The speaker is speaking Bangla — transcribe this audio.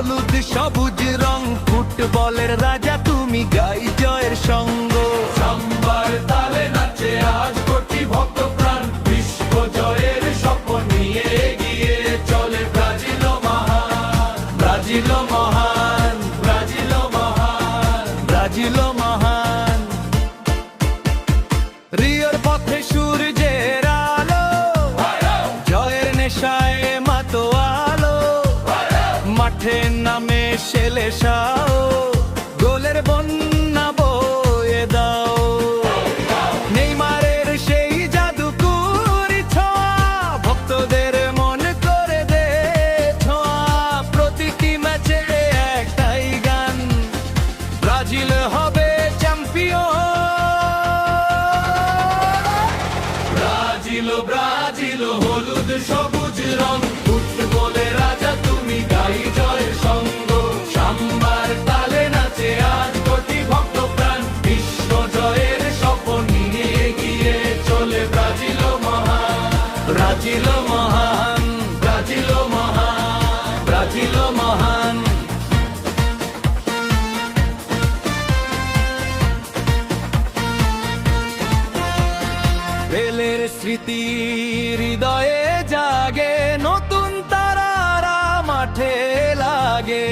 হলুদ সবুজ রং, ফুটবলের রাজা তুমি, গাই জয়ের সঙ্গ। সাম্বার তালে নাচে আজ কোটি ভক্ত প্রাণ, বিশ্ব জয়ের স্বপ্ন নিয়ে এগিয়ে চলে ব্রাজিল মহান। ব্রাজিল মহান, ব্রাজিল মহান, ব্রাজিল মহান। রিওর পথে সূর্যের আলো, জয়ের নেশায় মাতোয়ালো, মাঠে নামে সেলেসাও, গোলের বন্যা বয়ে দাও। নেইমারের সেই জাদুকরি ছোঁয়া, ভক্তদের মন করে দে ছোঁয়া। প্রতিটি ম্যাচে একটাই গান, ব্রাজিল হবে চ্যাম্পিয়ন। ব্রাজিল ব্রাজিল হলুদ সবুজ রং, ফুটবলের রাজা তুমি, গাই জয়ের সঙ্গ। সাম্বার তালে নাচে আজ কোটি ভক্ত প্রাণ, বিশ্ব জয়ের স্বপ্ন নিয়ে এগিয়ে চলে ব্রাজিল মহান। ব্রাজিল মহান, ব্রাজিল মহান, ব্রাজিল মহান। পেলের স্মৃতি হৃদয়ে জাগে, নতুন তারারা মাঠে লাগে।